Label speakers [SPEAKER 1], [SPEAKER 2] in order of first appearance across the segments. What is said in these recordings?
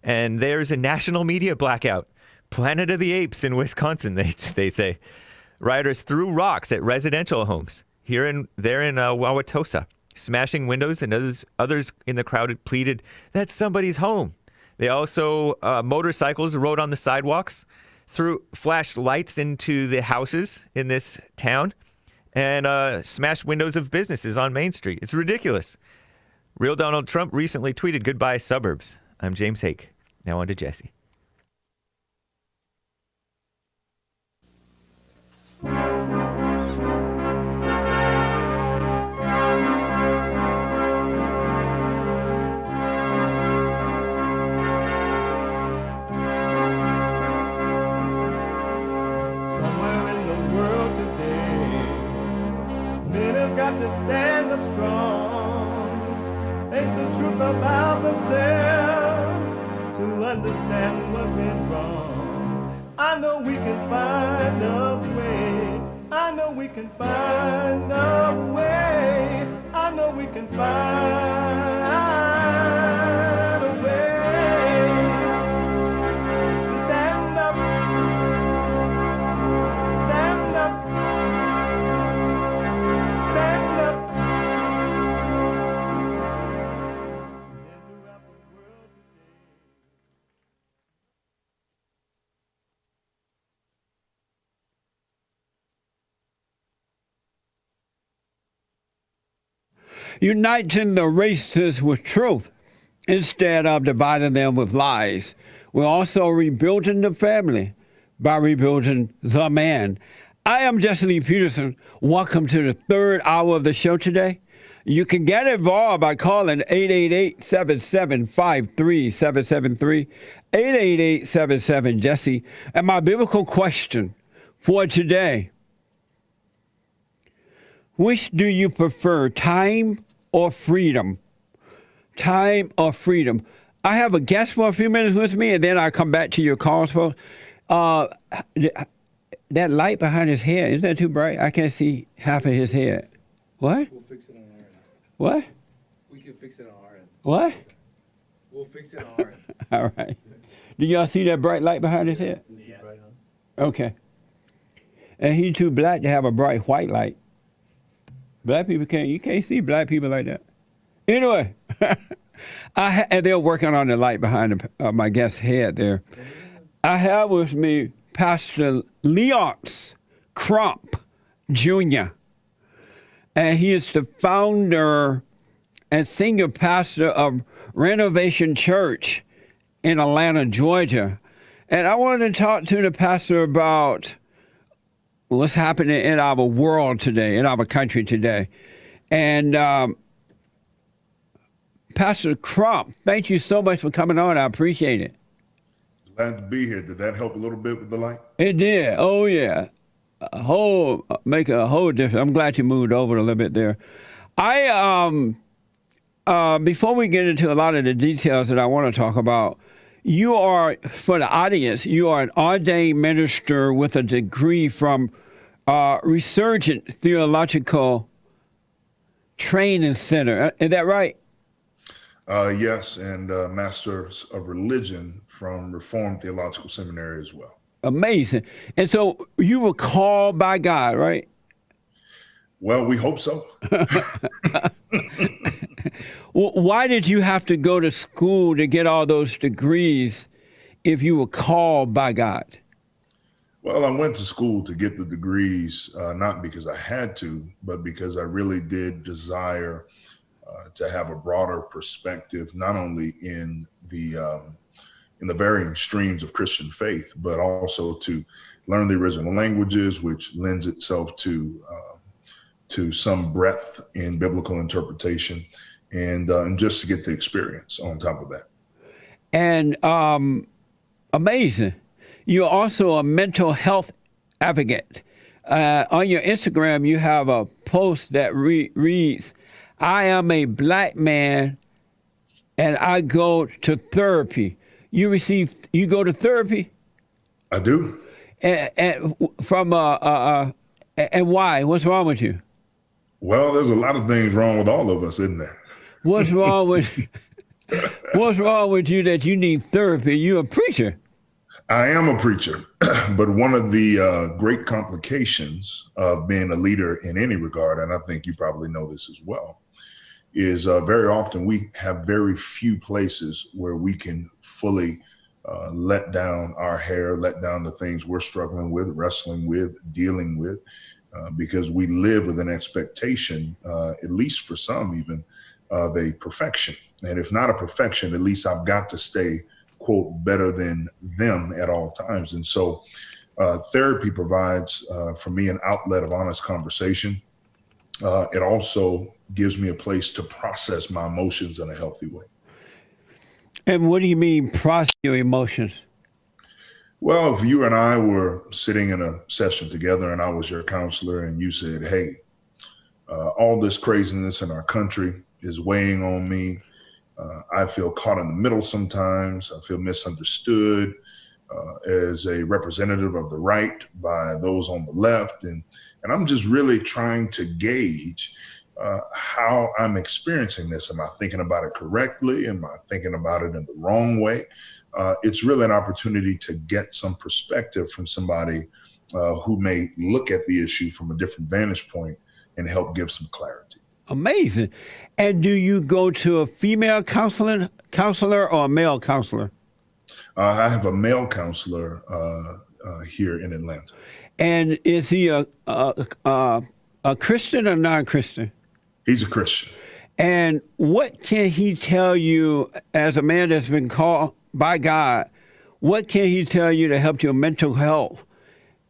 [SPEAKER 1] And there's a national media blackout. Planet of the Apes in Wisconsin, they say. Rioters threw rocks at residential homes there in Wauwatosa, smashing windows, and others in the crowd pleaded, that's somebody's home. They also, motorcycles rode on the sidewalks, flashed lights into the houses in this town, and smashed windows of businesses on Main Street. It's ridiculous. Real Donald Trump recently tweeted, goodbye suburbs. I'm James Hake. Now on to Jesse.
[SPEAKER 2] To stand up strong, face the truth about themselves, to understand what went wrong. I know we can find a way. I know we can find a way. I know we can find a way to stand up, stand up.
[SPEAKER 3] Uniting the races with truth instead of dividing them with lies. We're also rebuilding the family by rebuilding the man. I am Jesse Peterson. Welcome to the third hour of the show today. You can get involved by calling 888-7753-773, 888-77-JESSE. And my biblical question for today, which do you prefer, time or freedom? Time or freedom? I have a guest for a few minutes with me, and then I'll come back to your calls, folks. That light behind his head, is that too bright? I can't see half of his head. What?
[SPEAKER 4] We'll fix it on our end.
[SPEAKER 3] What?
[SPEAKER 4] We can fix it on our end.
[SPEAKER 3] What?
[SPEAKER 4] We'll fix it on our end.
[SPEAKER 3] All right. Do y'all see that bright light behind his head?
[SPEAKER 4] Yeah. Right on.
[SPEAKER 3] Okay. And he's too black to have a bright white light. Black people you can't see black people like that. Anyway, and they're working on the light behind my guest's head there. I have with me Pastor Léonce Crump, Jr., and he is the founder and senior pastor of Renovation Church in Atlanta, Georgia. And I wanted to talk to the pastor about what's happening in our world today, in our country today. And Pastor Crump, thank you so much for coming on. I appreciate it.
[SPEAKER 5] Glad to be here. Did that help a little bit with the light?
[SPEAKER 3] It did. Oh, yeah. Make a whole difference. I'm glad you moved over a little bit there. Before we get into a lot of the details that I want to talk about, you are, for the audience, you are an ordained minister with a degree from Resurgent Theological Training Center. Is that right?
[SPEAKER 5] Yes, and Masters of Religion from Reformed Theological Seminary as well.
[SPEAKER 3] Amazing. And so you were called by God, right?
[SPEAKER 5] Well, we hope so.
[SPEAKER 3] Why did you have to go to school to get all those degrees if you were called by God?
[SPEAKER 5] Well, I went to school to get the degrees, not because I had to, but because I really did desire to have a broader perspective, not only in the varying streams of Christian faith, but also to learn the original languages, which lends itself to some breadth in biblical interpretation, and just to get the experience on top of that.
[SPEAKER 3] And amazing. You're also a mental health advocate. On your Instagram, you have a post that reads, I am a black man and I go to therapy. You go to therapy?
[SPEAKER 5] I do.
[SPEAKER 3] And why? What's wrong with you?
[SPEAKER 5] Well, there's a lot of things wrong with all of us, isn't there?
[SPEAKER 3] What's wrong with What's wrong with you that you need therapy? You're a preacher.
[SPEAKER 5] I am a preacher, but one of the great complications of being a leader in any regard, and I think you probably know this as well, is very often we have very few places where we can fully let down our hair, let down the things we're struggling with, wrestling with, dealing with, because we live with an expectation, at least for some even, of a perfection. And if not a perfection, at least I've got to stay, quote, better than them at all times. And so therapy provides for me an outlet of honest conversation. It also gives me a place to process my emotions in a healthy way.
[SPEAKER 3] And what do you mean process your emotions?
[SPEAKER 5] Well, if you and I were sitting in a session together and I was your counselor and you said, hey, all this craziness in our country is weighing on me. I feel caught in the middle sometimes. I feel misunderstood as a representative of the right by those on the left. And I'm just really trying to gauge how I'm experiencing this. Am I thinking about it correctly? Am I thinking about it in the wrong way? It's really an opportunity to get some perspective from somebody who may look at the issue from a different vantage point and help give some clarity.
[SPEAKER 3] Amazing. And do you go to a female counselor or a male counselor?
[SPEAKER 5] I have a male counselor here in Atlanta.
[SPEAKER 3] And is he a Christian or non-Christian?
[SPEAKER 5] He's a Christian.
[SPEAKER 3] And what can he tell you as a man that's been called by God? What can he tell you to help your mental health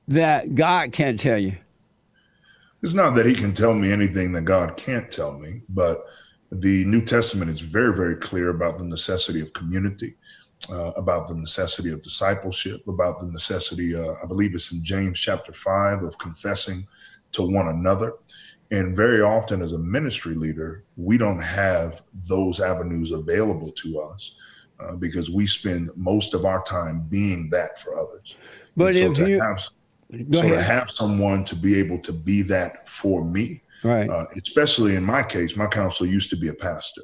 [SPEAKER 3] that God can't tell you?
[SPEAKER 5] It's not that he can tell me anything that God can't tell me, but the New Testament is very, very clear about the necessity of community, about the necessity of discipleship, about the necessity, I believe it's in James chapter 5, of confessing to one another. And very often as a ministry leader, we don't have those avenues available to us because we spend most of our time being that for others.
[SPEAKER 3] But
[SPEAKER 5] so
[SPEAKER 3] if you...
[SPEAKER 5] to have someone to be able to be that for me,
[SPEAKER 3] right.
[SPEAKER 5] Especially in my case, my counselor used to be a pastor.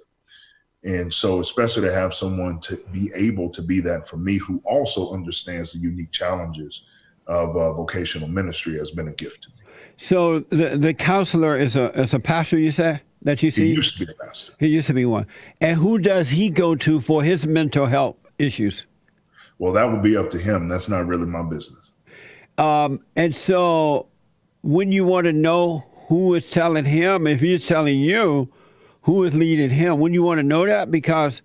[SPEAKER 5] And so especially to have someone to be able to be that for me who also understands the unique challenges of vocational ministry has been a gift to me.
[SPEAKER 3] So the counselor is a pastor, you say, that you see?
[SPEAKER 5] He used to be a pastor.
[SPEAKER 3] He used to be one. And who does he go to for his mental health issues?
[SPEAKER 5] Well, that would be up to him. That's not really my business.
[SPEAKER 3] And so when you want to know who is telling him, if he's telling you, who is leading him, when you want to know that, because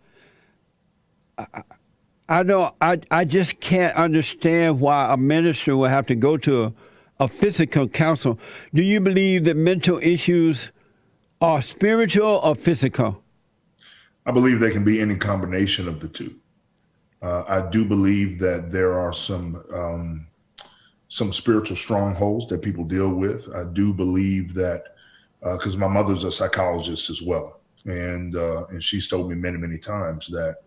[SPEAKER 3] I just can't understand why a minister will have to go to a physical counsel. Do you believe that mental issues are spiritual or physical?
[SPEAKER 5] I believe they can be any combination of the two. I do believe that there are some spiritual strongholds that people deal with. I do believe that because my mother's a psychologist as well, and she's told me many, many times that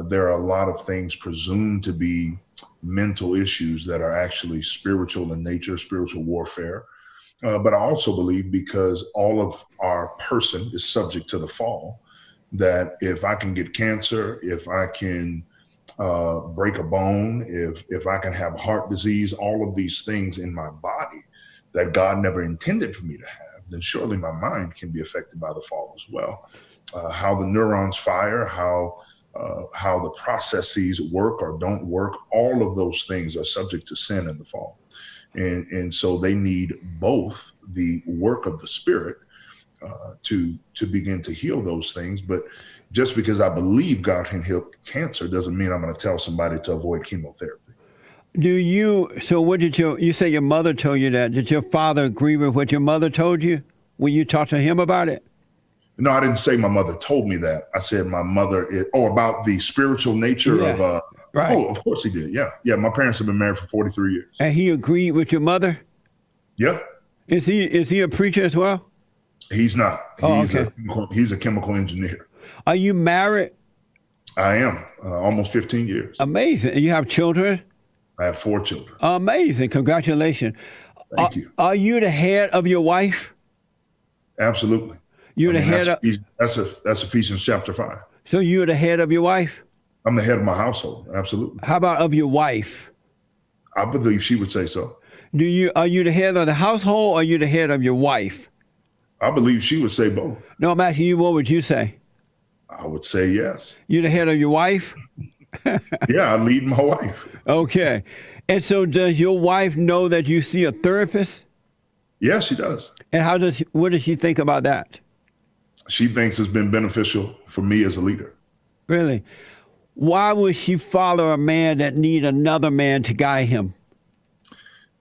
[SPEAKER 5] there are a lot of things presumed to be mental issues that are actually spiritual in nature, spiritual warfare. But I also believe because all of our person is subject to the fall, that if I can get cancer, if I can break a bone, if I can have heart disease, all of these things in my body that God never intended for me to have, then surely my mind can be affected by the fall as well. How the neurons fire, how the processes work or don't work, all of those things are subject to sin and the fall. And so they need both the work of the Spirit to begin to heal those things. But just because I believe God can heal cancer doesn't mean I'm going to tell somebody to avoid chemotherapy.
[SPEAKER 3] So what did you say your mother told you that? Did your father agree with what your mother told you when you talked to him about it?
[SPEAKER 5] No, I didn't say my mother told me that. I said my mother, about the spiritual nature of,
[SPEAKER 3] right.
[SPEAKER 5] Oh, of course he did. Yeah. Yeah. My parents have been married for 43 years.
[SPEAKER 3] And he agreed with your mother?
[SPEAKER 5] Yeah.
[SPEAKER 3] Is he a preacher as well?
[SPEAKER 5] He's not. He's a chemical engineer.
[SPEAKER 3] Are you married?
[SPEAKER 5] I am. Almost 15 years.
[SPEAKER 3] Amazing. And you have children?
[SPEAKER 5] I have 4 children.
[SPEAKER 3] Amazing. Congratulations.
[SPEAKER 5] Thank you.
[SPEAKER 3] Are you the head of your wife?
[SPEAKER 5] Absolutely.
[SPEAKER 3] You're the head of...
[SPEAKER 5] That's Ephesians chapter 5.
[SPEAKER 3] So you're the head of your wife?
[SPEAKER 5] I'm the head of my household. Absolutely.
[SPEAKER 3] How about of your wife?
[SPEAKER 5] I believe she would say so.
[SPEAKER 3] Are you the head of the household or are you the head of your wife?
[SPEAKER 5] I believe she would say both.
[SPEAKER 3] No, I'm asking you, what would you say?
[SPEAKER 5] I would say yes.
[SPEAKER 3] You the head of your wife?
[SPEAKER 5] Yeah, I lead my wife.
[SPEAKER 3] Okay. And so does your wife know that you see a therapist?
[SPEAKER 5] Yes, she does.
[SPEAKER 3] And what does she think about that?
[SPEAKER 5] She thinks it's been beneficial for me as a leader.
[SPEAKER 3] Really? Why would she follow a man that need another man to guide him?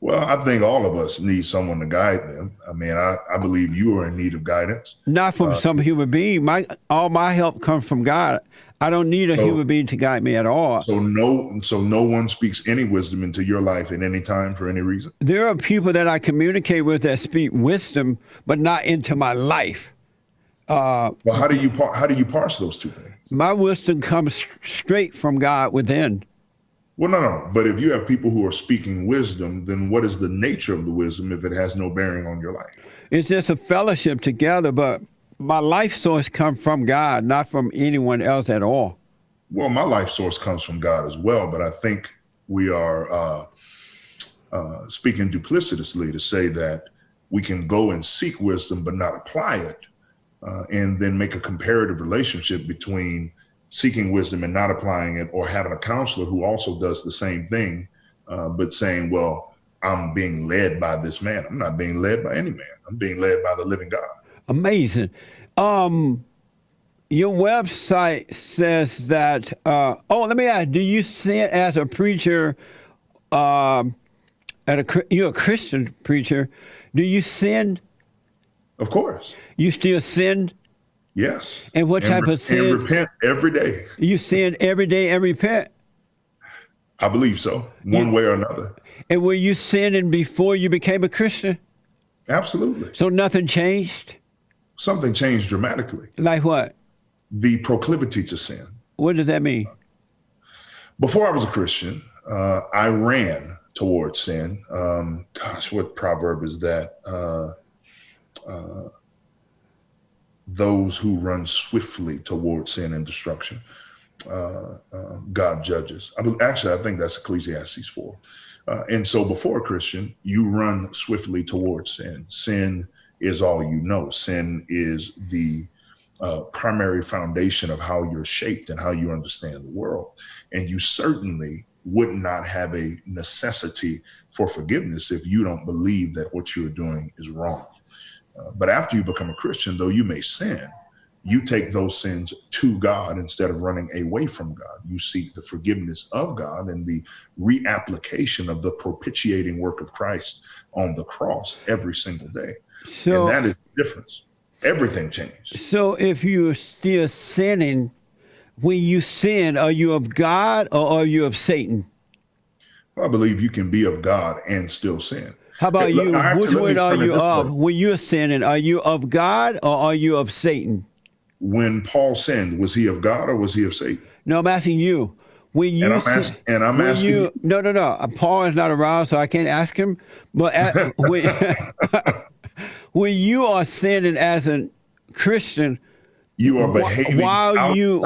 [SPEAKER 5] Well, I think all of us need someone to guide them. I mean, I believe you are in need of guidance.
[SPEAKER 3] Not from some human being. All my help comes from God. I don't need a human being to guide me at all.
[SPEAKER 5] So no one speaks any wisdom into your life at any time for any reason?
[SPEAKER 3] There are people that I communicate with that speak wisdom, but not into my life.
[SPEAKER 5] Well, how do you parse those two things?
[SPEAKER 3] My wisdom comes straight from God within.
[SPEAKER 5] Well, no. But if you have people who are speaking wisdom, then what is the nature of the wisdom if it has no bearing on your life?
[SPEAKER 3] It's just a fellowship together, but my life source comes from God, not from anyone else at all.
[SPEAKER 5] Well, my life source comes from God as well, but I think we are speaking duplicitously to say that we can go and seek wisdom but not apply it, and then make a comparative relationship between seeking wisdom and not applying it, or having a counselor who also does the same thing, but saying, well, I'm being led by this man. I'm not being led by any man. I'm being led by the living God.
[SPEAKER 3] Amazing. Your website says that, let me ask, do you sin as a preacher, you're a Christian preacher, do you sin?
[SPEAKER 5] Of course.
[SPEAKER 3] You still sin?
[SPEAKER 5] Yes.
[SPEAKER 3] And what type of sin?
[SPEAKER 5] And repent every day.
[SPEAKER 3] You sin every day and repent?
[SPEAKER 5] I believe so, one way or another.
[SPEAKER 3] And were you sinning before you became a Christian?
[SPEAKER 5] Absolutely.
[SPEAKER 3] So nothing changed?
[SPEAKER 5] Something changed dramatically.
[SPEAKER 3] Like what?
[SPEAKER 5] The proclivity to sin.
[SPEAKER 3] What does that mean?
[SPEAKER 5] Before I was a Christian, I ran towards sin. What proverb is that? Those who run swiftly towards sin and destruction, God judges. I think that's Ecclesiastes 4. And so before a Christian, you run swiftly towards sin. Sin is all you know. Sin is the primary foundation of how you're shaped and how you understand the world. And you certainly would not have a necessity for forgiveness if you don't believe that what you're doing is wrong. But after you become a Christian, though you may sin, you take those sins to God instead of running away from God. You seek the forgiveness of God and the reapplication of the propitiating work of Christ on the cross every single day. And that is the difference. Everything changed.
[SPEAKER 3] So if you're still sinning, when you sin, are you of God or are you of Satan?
[SPEAKER 5] I believe you can be of God and still sin.
[SPEAKER 3] How about you? Which one are you of? When you're sinning, are you of God or are you of Satan?
[SPEAKER 5] When Paul sinned, was he of God or was he of Satan?
[SPEAKER 3] No, I'm asking you. When you No. Paul is not around, so I can't ask him. But when you are sinning as a Christian,
[SPEAKER 5] you are behaving
[SPEAKER 3] while you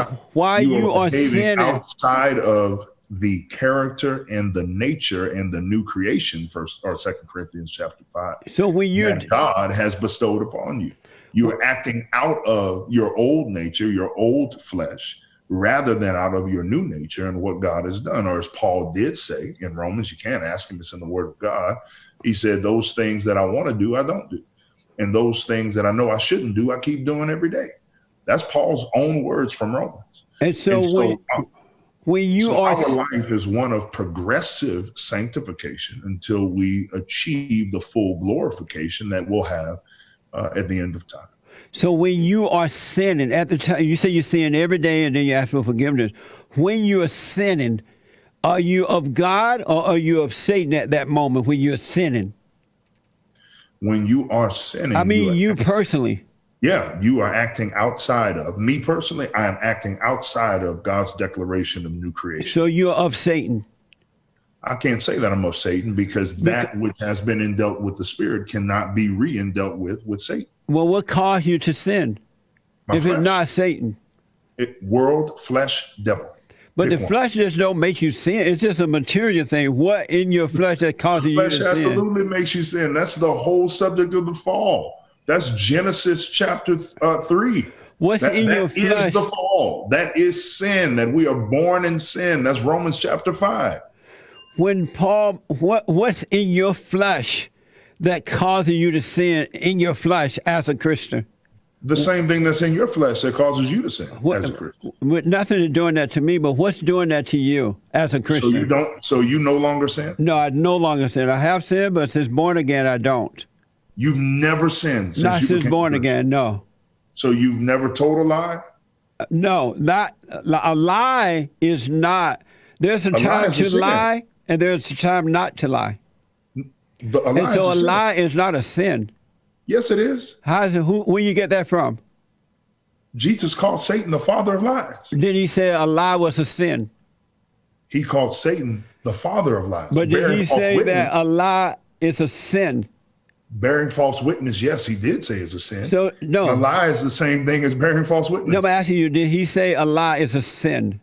[SPEAKER 3] are sinning
[SPEAKER 5] outside of the character and the nature and the new creation, 1st or 2nd Corinthians chapter 5.
[SPEAKER 3] So when
[SPEAKER 5] that God has bestowed upon you, you are acting out of your old nature, your old flesh, rather than out of your new nature and what God has done. Or as Paul did say in Romans, you can't ask him, it's in the word of God. He said, those things that I want to do, I don't do. And those things that I know I shouldn't do, I keep doing every day. That's Paul's own words from Romans.
[SPEAKER 3] And so
[SPEAKER 5] our life is one of progressive sanctification until we achieve the full glorification that we'll have at the end of time.
[SPEAKER 3] So when you are sinning, at the time, you say you sin every day and then you ask for forgiveness. When you are sinning, are you of God or are you of Satan at that moment when you're sinning?
[SPEAKER 5] When you are sinning.
[SPEAKER 3] I mean, you personally.
[SPEAKER 5] Yeah, you are acting outside of. Me personally, I am acting outside of God's declaration of new creation.
[SPEAKER 3] So you're of Satan.
[SPEAKER 5] I can't say that I'm of Satan because that which has been indelt with the Spirit cannot be re-indelt with Satan.
[SPEAKER 3] Well, what caused you to sin? If it's not Satan?
[SPEAKER 5] World, flesh, devil.
[SPEAKER 3] But
[SPEAKER 5] Pick
[SPEAKER 3] the
[SPEAKER 5] one.
[SPEAKER 3] flesh just don't make you sin. It's just a material thing. What in your flesh that causes you to
[SPEAKER 5] Flesh
[SPEAKER 3] sin?
[SPEAKER 5] absolutely makes you sin. That's the whole subject of the fall. That's Genesis chapter 3.
[SPEAKER 3] What's in your
[SPEAKER 5] That is
[SPEAKER 3] flesh?
[SPEAKER 5] the fall. That is sin, that we are born in sin. That's Romans chapter 5.
[SPEAKER 3] When Paul, what's in your flesh that causes you to sin in your flesh as a Christian?
[SPEAKER 5] The same thing that's in your flesh that causes you to sin as a Christian.
[SPEAKER 3] With nothing is doing that to me, but what's doing that to you as a Christian?
[SPEAKER 5] So you no longer sin?
[SPEAKER 3] No, I no longer sin. I have sinned, but since born again, I don't.
[SPEAKER 5] You've never sinned since
[SPEAKER 3] Not
[SPEAKER 5] you
[SPEAKER 3] since
[SPEAKER 5] became
[SPEAKER 3] born
[SPEAKER 5] a Christian.
[SPEAKER 3] again, no.
[SPEAKER 5] So you've never told a lie?
[SPEAKER 3] No, not a lie is not. There's a
[SPEAKER 5] lie
[SPEAKER 3] time
[SPEAKER 5] is a
[SPEAKER 3] to
[SPEAKER 5] sin.
[SPEAKER 3] lie, and there's a time not to lie.
[SPEAKER 5] A lie
[SPEAKER 3] And so a
[SPEAKER 5] is a sin.
[SPEAKER 3] lie is not a sin.
[SPEAKER 5] Yes, it is.
[SPEAKER 3] How is it? Where you get that from?
[SPEAKER 5] Jesus called Satan the father of lies.
[SPEAKER 3] Did he say a lie was a sin?
[SPEAKER 5] He called Satan the father of lies.
[SPEAKER 3] But did
[SPEAKER 5] Bearing
[SPEAKER 3] he
[SPEAKER 5] false
[SPEAKER 3] say
[SPEAKER 5] witness-
[SPEAKER 3] that a lie is a sin?
[SPEAKER 5] Bearing false witness, yes, he did say it's a sin.
[SPEAKER 3] So no,
[SPEAKER 5] A lie is the same thing as bearing false witness.
[SPEAKER 3] no. I'm asking you. Did he say a lie is a sin?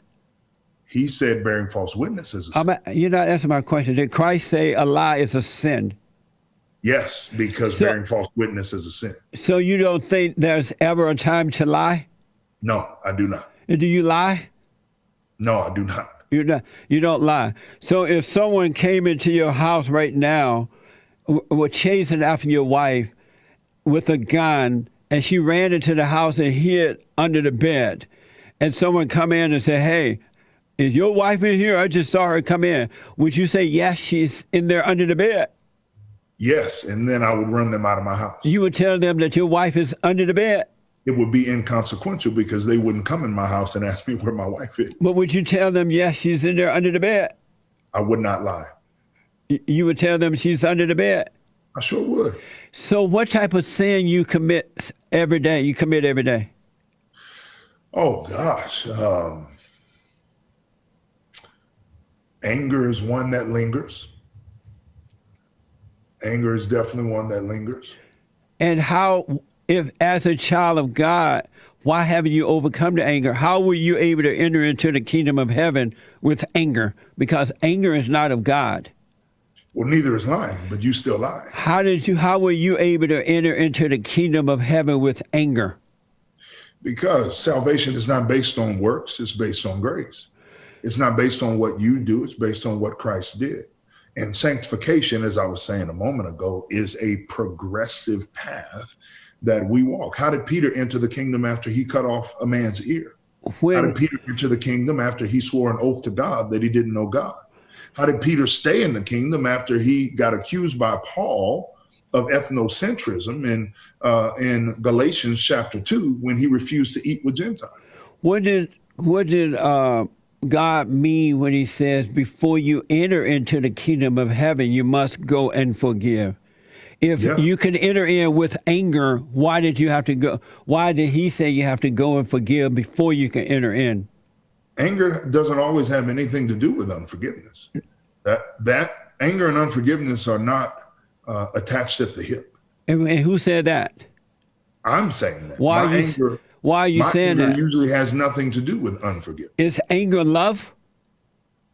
[SPEAKER 5] He said bearing false witness is a sin.
[SPEAKER 3] You're not answering my question. Did Christ say a lie is a sin?
[SPEAKER 5] Yes, because
[SPEAKER 3] So-
[SPEAKER 5] bearing false witness is a sin.
[SPEAKER 3] So you don't think there's ever a time to lie?
[SPEAKER 5] No, I do not.
[SPEAKER 3] And do you lie?
[SPEAKER 5] No, I do not.
[SPEAKER 3] You don't lie. So if someone came into your house right now, were chasing after your wife with a gun, and she ran into the house and hid under the bed, and someone come in and say, "Hey, is your wife in here? I just saw her come in." Would you say, "Yes, she's in there under the bed"?
[SPEAKER 5] Yes, and then I would run them out of my house.
[SPEAKER 3] You would tell them that your wife is under the bed.
[SPEAKER 5] It would be inconsequential because they wouldn't come in my house and ask me where my wife is.
[SPEAKER 3] But would you tell them, "Yes, she's in there under the bed"?
[SPEAKER 5] I would not lie.
[SPEAKER 3] You would tell them she's under the bed.
[SPEAKER 5] I sure would.
[SPEAKER 3] So what type of sin you commit every day? You commit every day.
[SPEAKER 5] Oh, gosh. Anger is one that lingers. Anger is definitely one that lingers.
[SPEAKER 3] And how, if as a child of God, why haven't you overcome the anger? How were you able to enter into the kingdom of heaven with anger? Because anger is not of God.
[SPEAKER 5] Well, neither is lying, but you still lie.
[SPEAKER 3] How were you able to enter into the kingdom of heaven with anger?
[SPEAKER 5] Because salvation is not based on works, it's based on grace. It's not based on what you do, it's based on what Christ did. And sanctification, as I was saying a moment ago, is a progressive path that we walk. How did Peter enter the kingdom after he cut off a man's ear? How did Peter enter the kingdom after he swore an oath to God that he didn't know God? How did Peter stay in the kingdom after he got accused by Paul of ethnocentrism in Galatians chapter 2 when he refused to eat with Gentiles?
[SPEAKER 3] What did God mean when he says, before you enter into the kingdom of heaven, you must go and forgive? If you can enter in with anger, why did you have to go? Why did he say you have to go and forgive before you can enter in?
[SPEAKER 5] Anger doesn't always have anything to do with unforgiveness. That anger and unforgiveness are not attached at the hip.
[SPEAKER 3] And who said that?
[SPEAKER 5] I'm saying that.
[SPEAKER 3] Why are you saying
[SPEAKER 5] anger
[SPEAKER 3] that?
[SPEAKER 5] usually has nothing to do with unforgiveness.
[SPEAKER 3] Is anger love?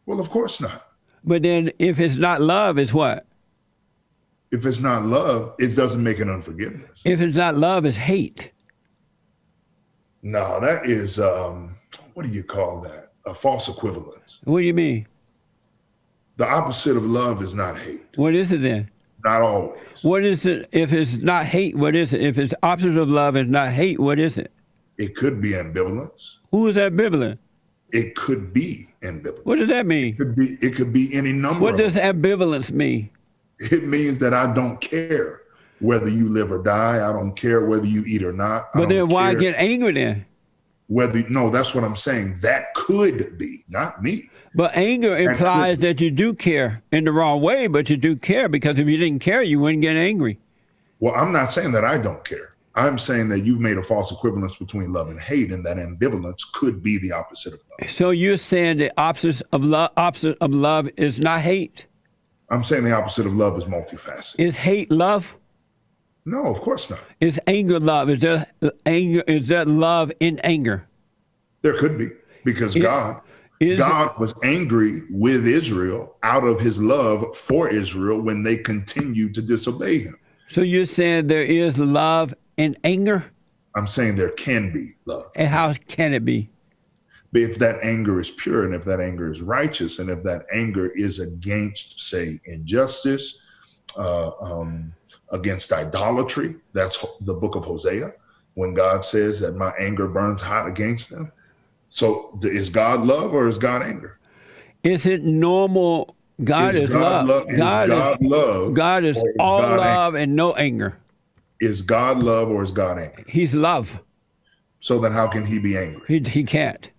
[SPEAKER 5] Well, of course not.
[SPEAKER 3] But then if it's not love, it's what?
[SPEAKER 5] If it's not love, it doesn't make it unforgiveness.
[SPEAKER 3] If it's not love, it's hate.
[SPEAKER 5] No, that is, what do you call that? A false equivalence.
[SPEAKER 3] What do you mean?
[SPEAKER 5] The opposite of love is not hate.
[SPEAKER 3] What is it then?
[SPEAKER 5] Not always.
[SPEAKER 3] What is it? If it's not hate, what is it? If it's opposite of love is not hate, what is it?
[SPEAKER 5] It could be ambivalence.
[SPEAKER 3] Who is ambivalent?
[SPEAKER 5] It could be ambivalence.
[SPEAKER 3] What does that mean?
[SPEAKER 5] It could be any number
[SPEAKER 3] What
[SPEAKER 5] of
[SPEAKER 3] does ambivalence mean?
[SPEAKER 5] It means that I don't care whether you live or die. I don't care whether you eat or not.
[SPEAKER 3] But then why get angry then?
[SPEAKER 5] No, that's what I'm saying. That could be, not me.
[SPEAKER 3] But anger implies that you do care in the wrong way, but you do care, because if you didn't care, you wouldn't get angry.
[SPEAKER 5] Well, I'm not saying that I don't care. I'm saying that you've made a false equivalence between love and hate, and that ambivalence could be the opposite of love.
[SPEAKER 3] So you're saying the opposite of love is not hate?
[SPEAKER 5] I'm saying the opposite of love is multifaceted.
[SPEAKER 3] Is hate love?
[SPEAKER 5] No, of course not.
[SPEAKER 3] Is anger love? Is there love in anger?
[SPEAKER 5] There could be, because God was angry with Israel out of his love for Israel when they continued to disobey him.
[SPEAKER 3] So you're saying there is love and anger?
[SPEAKER 5] I'm saying there can be love.
[SPEAKER 3] And how can it be?
[SPEAKER 5] But if that anger is pure, and if that anger is righteous, and if that anger is against, say, injustice, against idolatry, that's the book of Hosea, when God says that my anger burns hot against them. So is God love or is God anger?
[SPEAKER 3] Is it normal? God is love. God is all love and no anger.
[SPEAKER 5] Is God love or is God angry?
[SPEAKER 3] He's love.
[SPEAKER 5] So then how can he be angry?
[SPEAKER 3] He can't.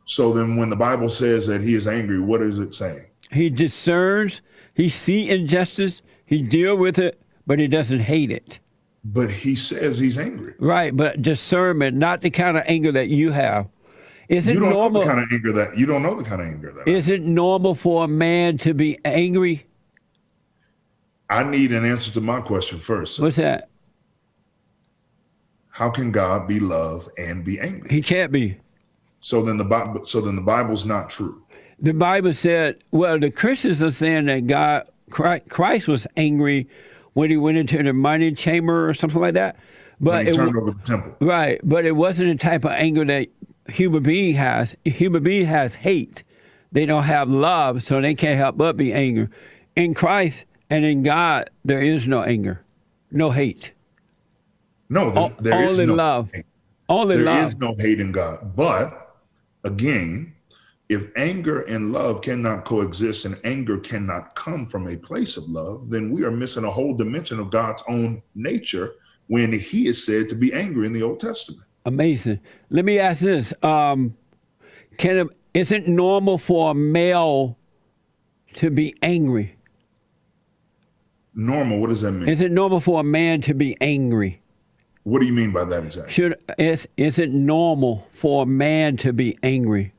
[SPEAKER 5] So then when the Bible says that he is angry, what is it saying?
[SPEAKER 3] He discerns, he sees injustice, he deals with it, but he doesn't hate it.
[SPEAKER 5] But he says he's angry.
[SPEAKER 3] Right, but discernment, not the kind of anger that you have. Is it normal?
[SPEAKER 5] Know the kind of anger that you don't know the kind of anger that.
[SPEAKER 3] Is it normal for a man to be angry?
[SPEAKER 5] I need an answer to my question first.
[SPEAKER 3] What's that?
[SPEAKER 5] How can God be love and be angry?
[SPEAKER 3] He can't be.
[SPEAKER 5] So then the Bible's not true.
[SPEAKER 3] The Bible said, well, the Christians are saying that Christ was angry when he went into the money chamber or something like that. But
[SPEAKER 5] when he turned over the temple.
[SPEAKER 3] Right, but it wasn't the type of anger that human being has. Human being has hate. They don't have love, so they can't help but be angry. In Christ and in God, there is no anger, no hate.
[SPEAKER 5] No, there is no
[SPEAKER 3] love.
[SPEAKER 5] Hate.
[SPEAKER 3] Only love.
[SPEAKER 5] There is no hate in God. But again, if anger and love cannot coexist and anger cannot come from a place of love, then we are missing a whole dimension of God's own nature when he is said to be angry in the Old Testament.
[SPEAKER 3] Amazing. Let me ask this. Is it normal for a male to be angry?
[SPEAKER 5] Normal, what does that mean?
[SPEAKER 3] Is it normal for a man to be angry?
[SPEAKER 5] What do you mean by that exactly?
[SPEAKER 3] Is it normal for a man to be angry?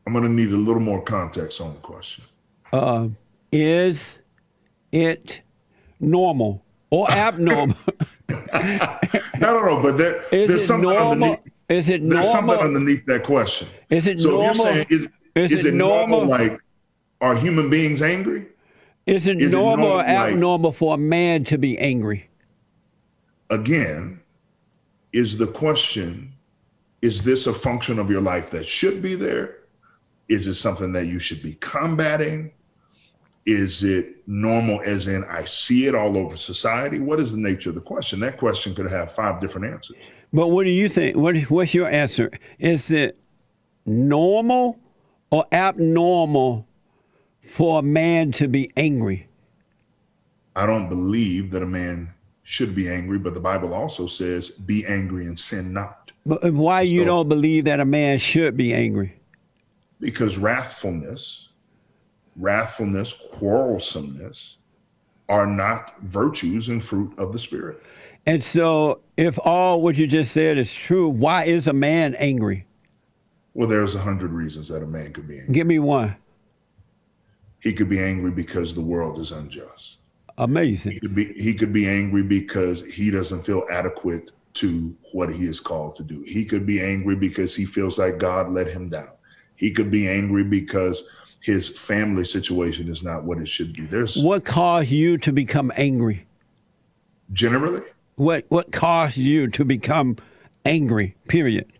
[SPEAKER 5] I'm going to need a little more context on the question.
[SPEAKER 3] Is it normal or abnormal?
[SPEAKER 5] No, but there's something underneath.
[SPEAKER 3] Is it normal?
[SPEAKER 5] There's something underneath that question.
[SPEAKER 3] Is it normal?
[SPEAKER 5] You're saying, is it normal? Like, are human beings angry?
[SPEAKER 3] Is it normal or abnormal for a man to be angry?
[SPEAKER 5] Again, is the question, is this a function of your life that should be there? Is it something that you should be combating? Is it normal as in I see it all over society? What is the nature of the question? That question could have 5 different answers.
[SPEAKER 3] But what do you think? What's your answer? Is it normal or abnormal for a man to be angry?
[SPEAKER 5] I don't believe that a man should be angry, but the Bible also says, be angry and sin not.
[SPEAKER 3] But why you don't believe that a man should be angry?
[SPEAKER 5] Because wrathfulness, quarrelsomeness are not virtues and fruit of the Spirit.
[SPEAKER 3] And so if all what you just said is true, why is a man angry?
[SPEAKER 5] Well, there's 100 reasons that a man could be angry.
[SPEAKER 3] Give me one.
[SPEAKER 5] He could be angry because the world is unjust.
[SPEAKER 3] Amazing.
[SPEAKER 5] He could be angry because he doesn't feel adequate to what he is called to do. He could be angry because he feels like God let him down. He could be angry because his family situation is not what it should be.
[SPEAKER 3] What caused you to become angry?
[SPEAKER 5] Generally?
[SPEAKER 3] What caused you to become angry, period?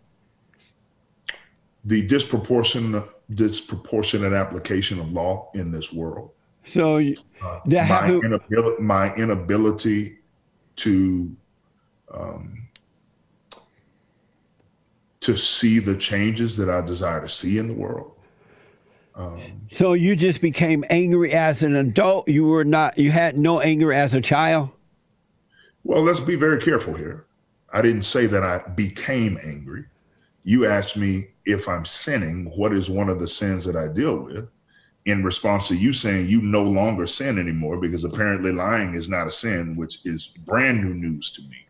[SPEAKER 5] The disproportionate application of law in this world.
[SPEAKER 3] So
[SPEAKER 5] my inability to see the changes that I desire to see in the world.
[SPEAKER 3] So you just became angry as an adult? You had no anger as a child?
[SPEAKER 5] Well, let's be very careful here. I didn't say that I became angry. You asked me if I'm sinning, what is one of the sins that I deal with? In response to you saying you no longer sin anymore, because apparently lying is not a sin, which is brand new news to me.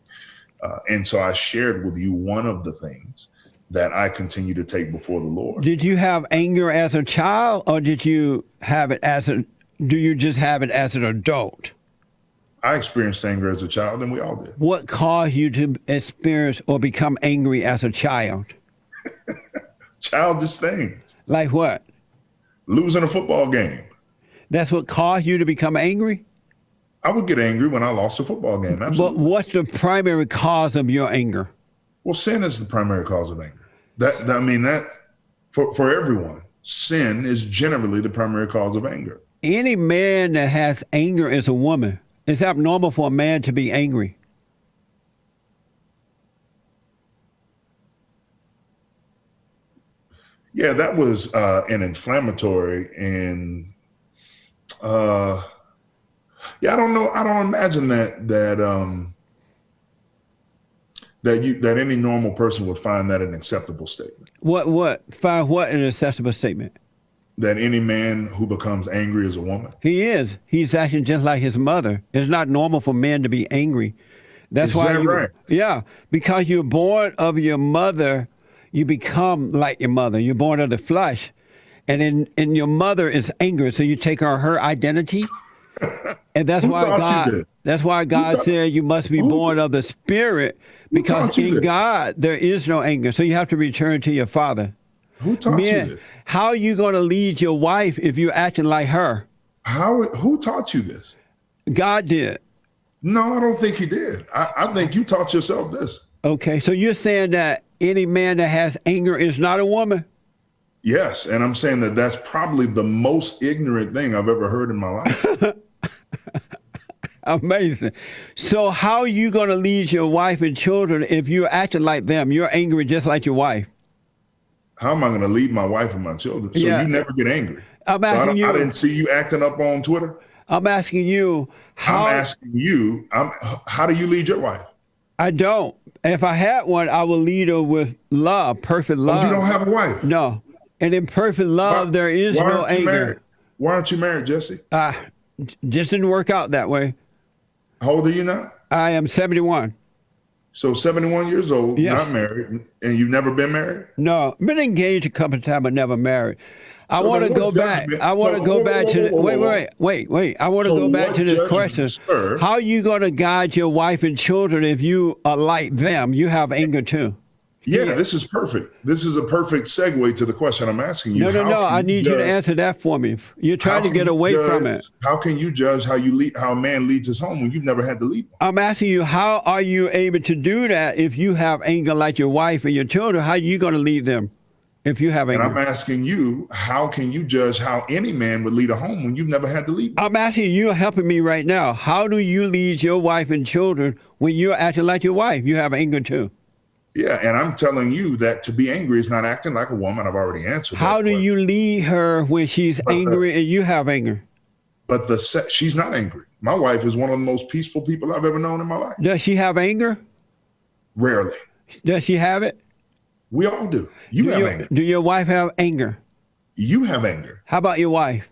[SPEAKER 5] And so I shared with you one of the things that I continue to take before the Lord.
[SPEAKER 3] Did you have anger as a child, or do you just have it as an adult?
[SPEAKER 5] I experienced anger as a child, and we all did.
[SPEAKER 3] What caused you to experience or become angry as a child?
[SPEAKER 5] Childish things.
[SPEAKER 3] Like what?
[SPEAKER 5] Losing a football game.
[SPEAKER 3] That's what caused you to become angry?
[SPEAKER 5] I would get angry when I lost a football game.
[SPEAKER 3] But
[SPEAKER 5] Absolutely.
[SPEAKER 3] what's the primary cause of your anger?
[SPEAKER 5] Well, sin is the primary cause of anger. That for everyone, sin is generally the primary cause of anger.
[SPEAKER 3] Any man that has anger is a woman. It's abnormal for a man to be angry.
[SPEAKER 5] Yeah, that was an inflammatory and yeah, I don't know. I don't imagine that any normal person would find that an acceptable statement.
[SPEAKER 3] Find what an acceptable statement?
[SPEAKER 5] That any man who becomes angry is a woman.
[SPEAKER 3] He is. He's acting just like his mother. It's not normal for men to be angry. That's
[SPEAKER 5] Is
[SPEAKER 3] why
[SPEAKER 5] that right?
[SPEAKER 3] Yeah, because you're born of your mother, you become like your mother. You're born of the flesh. And your mother is angry, so you take on her identity. And that's why God said you must be born of the Spirit, because in God there is no anger. So you have to return to your father.
[SPEAKER 5] Who taught you this?
[SPEAKER 3] How are you going to lead your wife if you're acting like her?
[SPEAKER 5] Who taught you this?
[SPEAKER 3] God did.
[SPEAKER 5] No, I don't think he did. I think you taught yourself this.
[SPEAKER 3] Okay, so you're saying that any man that has anger is not a woman?
[SPEAKER 5] Yes, and I'm saying that that's probably the most ignorant thing I've ever heard in my life.
[SPEAKER 3] Amazing. So how are you going to lead your wife and children if you're acting like them? You're angry just like your wife.
[SPEAKER 5] How am I going to lead my wife and my children? So you never get angry.
[SPEAKER 3] I'm asking you.
[SPEAKER 5] I didn't see you acting up on Twitter.
[SPEAKER 3] I'm asking you.
[SPEAKER 5] How do you lead your wife?
[SPEAKER 3] I don't. If I had one, I would lead her with love, perfect love.
[SPEAKER 5] Oh, you don't have a wife?
[SPEAKER 3] No. And in perfect love, there is no anger.
[SPEAKER 5] Married? Why aren't you married, Jesse?
[SPEAKER 3] Just didn't work out that way.
[SPEAKER 5] How old are you now?
[SPEAKER 3] I am 71.
[SPEAKER 5] So 71 years old,
[SPEAKER 3] yes.
[SPEAKER 5] Not married, and you've never been married?
[SPEAKER 3] No, been engaged a couple of times, but never married. I want to go back. I want to go back to wait. I want to go back to this question. How are you going to guide your wife and children if you are like them? You have anger too.
[SPEAKER 5] Yeah, this is perfect. This is a perfect segue to the question I'm asking you.
[SPEAKER 3] No. I need you to answer that for me. You're trying to get away from it.
[SPEAKER 5] How can you judge how a man leads his home when you've never had to lead one?
[SPEAKER 3] I'm asking you, how are you able to do that if you have anger like your wife and your children? How are you going to lead them if you have anger?
[SPEAKER 5] And I'm asking you, how can you judge how any man would lead a home when you've never had to lead one?
[SPEAKER 3] I'm asking you, you're helping me right now. How do you lead your wife and children when you're acting like your wife? You have anger too.
[SPEAKER 5] Yeah, and I'm telling you that to be angry is not acting like a woman. I've already answered that.
[SPEAKER 3] How do you lead her when she's angry and you have anger?
[SPEAKER 5] But she's not angry. My wife is one of the most peaceful people I've ever known in my life.
[SPEAKER 3] Does she have anger?
[SPEAKER 5] Rarely.
[SPEAKER 3] Does she have it?
[SPEAKER 5] We all do. You have anger.
[SPEAKER 3] Do your wife have anger?
[SPEAKER 5] You have anger.
[SPEAKER 3] How about your wife?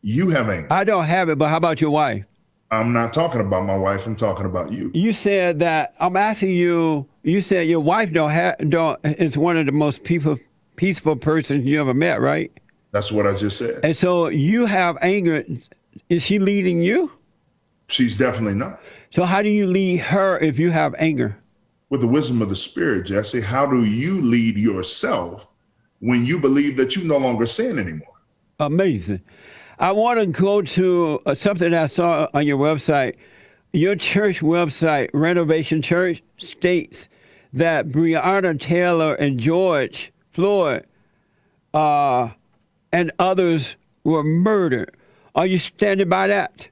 [SPEAKER 5] You have anger.
[SPEAKER 3] I don't have it, but how about your wife?
[SPEAKER 5] I'm not talking about my wife. I'm talking about you.
[SPEAKER 3] You said that. I'm asking you. You said your wife is one of the most peaceful persons you ever met, right?
[SPEAKER 5] That's what I just said.
[SPEAKER 3] And so you have anger. Is she leading you?
[SPEAKER 5] She's definitely not.
[SPEAKER 3] So how do you lead her if you have anger?
[SPEAKER 5] With the wisdom of the Spirit, Jesse. How do you lead yourself when you believe that you no longer sin anymore?
[SPEAKER 3] Amazing. I want to go to something I saw on your website. Your church website, Renovation Church, states that Breonna Taylor and George Floyd and others were murdered. Are you standing by that?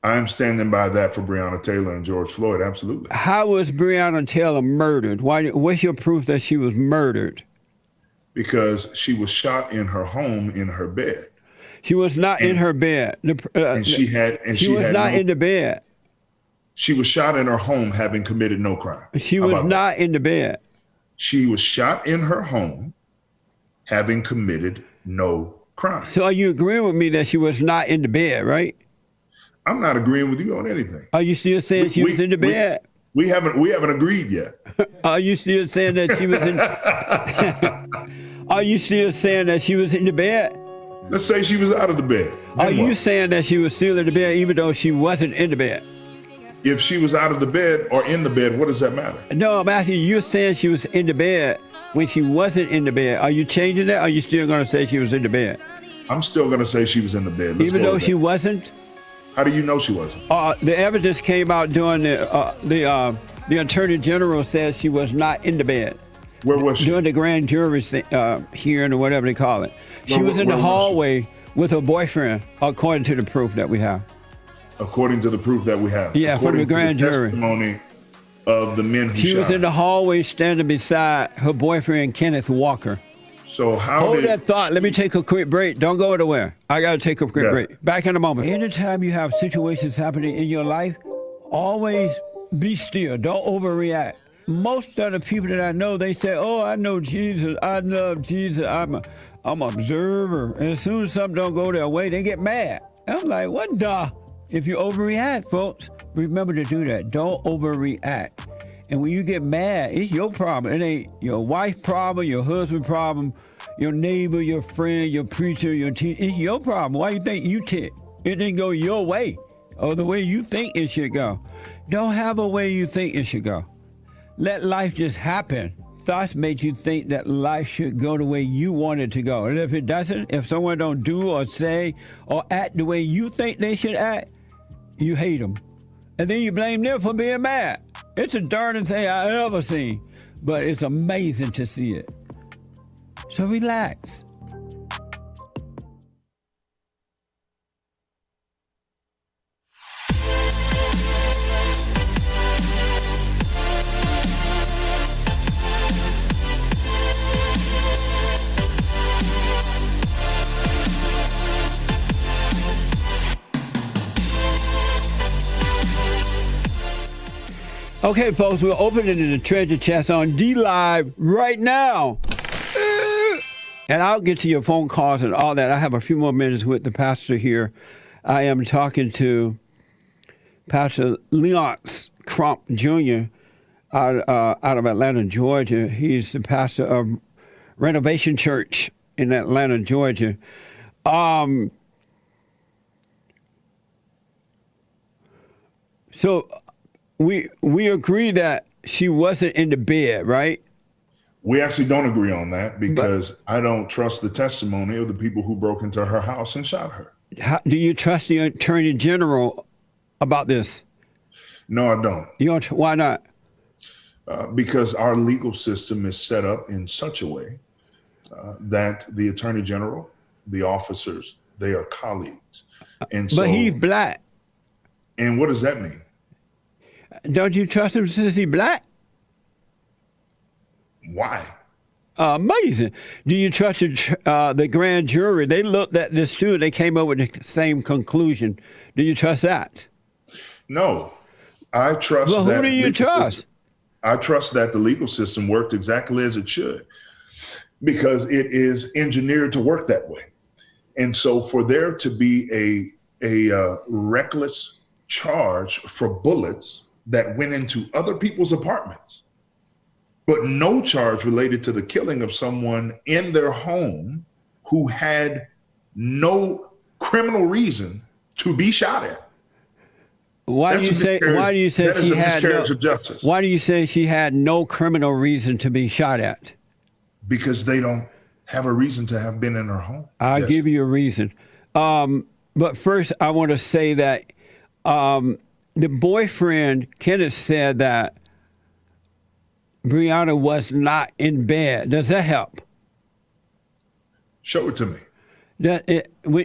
[SPEAKER 5] I am standing by that for Breonna Taylor and George Floyd, absolutely.
[SPEAKER 3] How was Breonna Taylor murdered? What's your proof that she was murdered?
[SPEAKER 5] Because she was shot in her home in her bed.
[SPEAKER 3] She was not in her bed. She was not in the bed.
[SPEAKER 5] She was shot in her home having committed no crime.
[SPEAKER 3] She was not in the bed.
[SPEAKER 5] She was shot in her home having committed no crime.
[SPEAKER 3] So are you agreeing with me that she was not in the bed, right?
[SPEAKER 5] I'm not agreeing with you on anything.
[SPEAKER 3] Are you still saying she was in the bed?
[SPEAKER 5] We haven't agreed yet.
[SPEAKER 3] Are you still saying that she was in Are you still saying that she was in the bed?
[SPEAKER 5] Let's say she was out of the bed.
[SPEAKER 3] Are you saying that she was still in the bed even though she wasn't in the bed?
[SPEAKER 5] If she was out of the bed or in the bed, what does that matter?
[SPEAKER 3] No, I'm asking you. You're saying she was in the bed when she wasn't in the bed. Are you changing that? Or are you still going to say she was in the bed?
[SPEAKER 5] I'm still going to say she was in the bed. Let's
[SPEAKER 3] Even
[SPEAKER 5] go
[SPEAKER 3] though
[SPEAKER 5] with
[SPEAKER 3] she
[SPEAKER 5] that.
[SPEAKER 3] wasn't?
[SPEAKER 5] How do you know she wasn't?
[SPEAKER 3] The evidence came out during the Attorney General says she was not in the bed.
[SPEAKER 5] Where was she?
[SPEAKER 3] During the grand jury hearing or whatever they call it. She was in the hallway with her boyfriend, according to the proof that we have.
[SPEAKER 5] According to the proof that we have.
[SPEAKER 3] Yeah, from the grand jury.
[SPEAKER 5] Testimony of the men who
[SPEAKER 3] She
[SPEAKER 5] shot
[SPEAKER 3] was in
[SPEAKER 5] her.
[SPEAKER 3] the hallway standing beside her boyfriend, Kenneth Walker.
[SPEAKER 5] So how
[SPEAKER 3] Hold
[SPEAKER 5] did...
[SPEAKER 3] that thought. Let me take a quick break. Don't go anywhere. I got to take a quick break. Back in a moment. Anytime you have situations happening in your life, always be still. Don't overreact. Most of the people that I know, they say, oh, I know Jesus. I love Jesus. I'm an observer. And as soon as something don't go their way, they get mad. I'm like, what the? If you overreact, folks, remember to do that. Don't overreact. And when you get mad, it's your problem. It ain't your wife's problem, your husband's problem, your neighbor, your friend, your preacher, your teacher. It's your problem. Why you think you tick? It didn't go your way or the way you think it should go. Don't have a way you think it should go. Let life just happen. Thoughts make you think that life should go the way you want it to go. And if it doesn't, if someone don't do or say or act the way you think they should act, you hate them. And then you blame them for being mad. It's the darndest thing I ever seen, but it's amazing to see it. So relax. Okay, folks, we're opening the treasure chest on D-Live right now. And I'll get to your phone calls and all that. I have a few more minutes with the pastor here. I am talking to Pastor Léonce Crump Jr. out of Atlanta, Georgia. He's the pastor of Renovation Church in Atlanta, Georgia. So we agree that she wasn't in the bed, right?
[SPEAKER 5] We actually don't agree on that because I don't trust the testimony of the people who broke into her house and shot her.
[SPEAKER 3] Do you trust the Attorney General about this?
[SPEAKER 5] No, I don't.
[SPEAKER 3] You don't. Why not?
[SPEAKER 5] Because our legal system is set up in such a way that the Attorney General, the officers, they are colleagues. And so,
[SPEAKER 3] but he's black.
[SPEAKER 5] And what does that mean?
[SPEAKER 3] Don't you trust him since he's black?
[SPEAKER 5] Why?
[SPEAKER 3] Amazing. Do you trust the grand jury? They looked at this too. They came up with the same conclusion. Do you trust that?
[SPEAKER 5] No. I trust that.
[SPEAKER 3] Well, who do you trust?
[SPEAKER 5] I trust that the legal system worked exactly as it should because it is engineered to work that way. And so for there to be a reckless charge for bullets that went into other people's apartments, but no charge related to the killing of someone in their home who had no criminal reason to be shot at.
[SPEAKER 3] Why do you say she had
[SPEAKER 5] miscarriage of justice?
[SPEAKER 3] Why do you say she had no criminal reason to be shot at?
[SPEAKER 5] Because they don't have a reason to have been in her home.
[SPEAKER 3] I'll give you a reason. But first, I want to say that the boyfriend, Kenneth, said that Breonna was not in bed. Does that help?
[SPEAKER 5] Show it to me.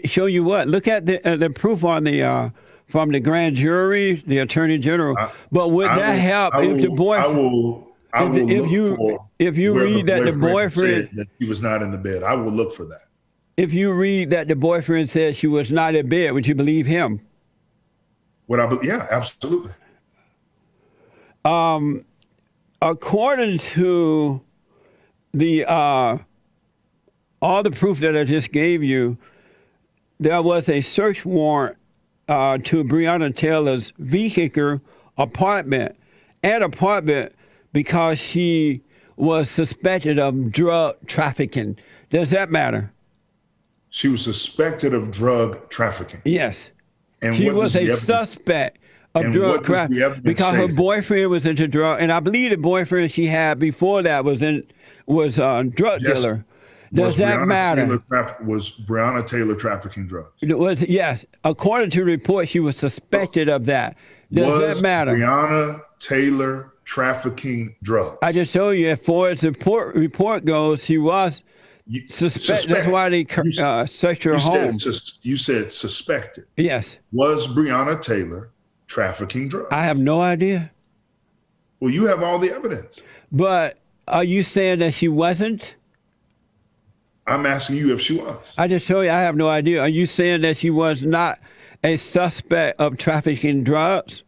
[SPEAKER 3] Show you what? Look at the proof on the from the grand jury, the Attorney General. But would that help if the boyfriend? If you read that the boyfriend
[SPEAKER 5] said that she was not in the bed, I will look for that.
[SPEAKER 3] If you read that the boyfriend said she was not in bed, would you believe him?
[SPEAKER 5] Yeah, absolutely.
[SPEAKER 3] According to the all the proof that I just gave you, there was a search warrant to Breonna Taylor's vehicle, apartment because she was suspected of drug trafficking. Does that matter?
[SPEAKER 5] She was suspected of drug trafficking.
[SPEAKER 3] Yes.
[SPEAKER 5] And
[SPEAKER 3] she was a suspect of
[SPEAKER 5] And
[SPEAKER 3] drug
[SPEAKER 5] what does the
[SPEAKER 3] trafficking
[SPEAKER 5] evidence
[SPEAKER 3] because
[SPEAKER 5] say?
[SPEAKER 3] her boyfriend was into drug, and I believe the boyfriend she had before that was a drug
[SPEAKER 5] Yes.
[SPEAKER 3] dealer. Does that matter?
[SPEAKER 5] Was Breonna Taylor trafficking drugs?
[SPEAKER 3] It was, yes. According to the report, she was suspected of that. Does that matter?
[SPEAKER 5] Breonna Taylor trafficking drugs?
[SPEAKER 3] I just told you, as far as the report goes, she was suspected. That's why they searched her home.
[SPEAKER 5] You said suspected.
[SPEAKER 3] Yes.
[SPEAKER 5] Was Breonna Taylor trafficking drugs?
[SPEAKER 3] I have no idea.
[SPEAKER 5] Well, you have all the evidence.
[SPEAKER 3] But are you saying that she wasn't?
[SPEAKER 5] I'm asking you if she was.
[SPEAKER 3] I just told you I have no idea. Are you saying that she was not a suspect of trafficking drugs?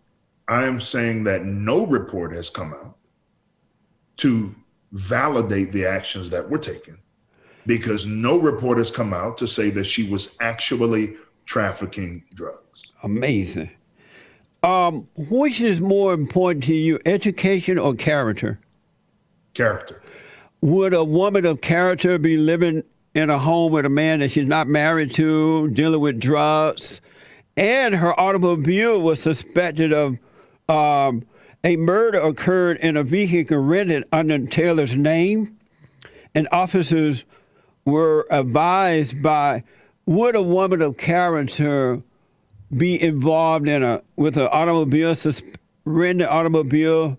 [SPEAKER 5] I am saying that no report has come out to validate the actions that were taken, because no report has come out to say that she was actually trafficking drugs.
[SPEAKER 3] Amazing. Which is more important to you, education or character?
[SPEAKER 5] Character.
[SPEAKER 3] Would a woman of character be living in a home with a man that she's not married to, dealing with drugs, and her automobile was suspected of a murder occurred in a vehicle rented under Taylor's name, and officers were advised by, would a woman of character be involved with an automobile, rented automobile,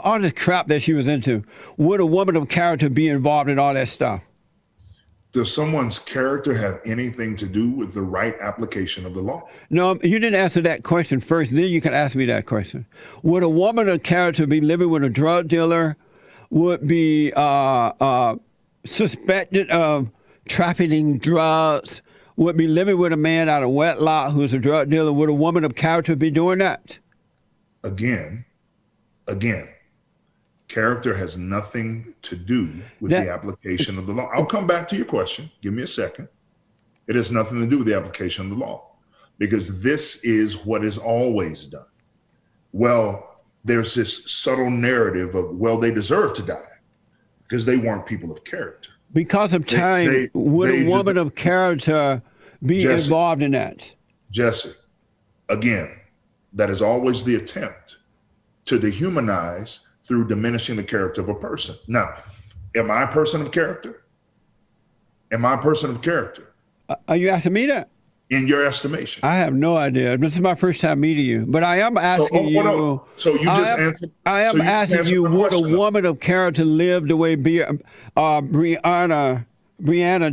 [SPEAKER 3] all this crap that she was into? Would a woman of character be involved in all that stuff?
[SPEAKER 5] Does someone's character have anything to do with the right application of the law?
[SPEAKER 3] No, you didn't answer that question first. Then you can ask me that question. Would a woman of character be living with a drug dealer? Would be suspected of trafficking drugs? Would be living with a man out of wedlock who's a drug dealer? Would a woman of character be doing that?
[SPEAKER 5] Again, character has nothing to do with the application of the law. I'll come back to your question. Give me a second. It has nothing to do with the application of the law, because this is what is always done. Well, there's this subtle narrative of, well, they deserve to die because they weren't people of character.
[SPEAKER 3] Because of time, would a woman of character be involved in that?
[SPEAKER 5] Jesse, again, that is always the attempt to dehumanize through diminishing the character of a person. Now, am I a person of character? Am I a person of character?
[SPEAKER 3] Are you asking me that?
[SPEAKER 5] In your estimation?
[SPEAKER 3] I have no idea. This is my first time meeting you, but I am asking you.
[SPEAKER 5] So you just answered.
[SPEAKER 3] I am asking you, would a woman of character live the way Breonna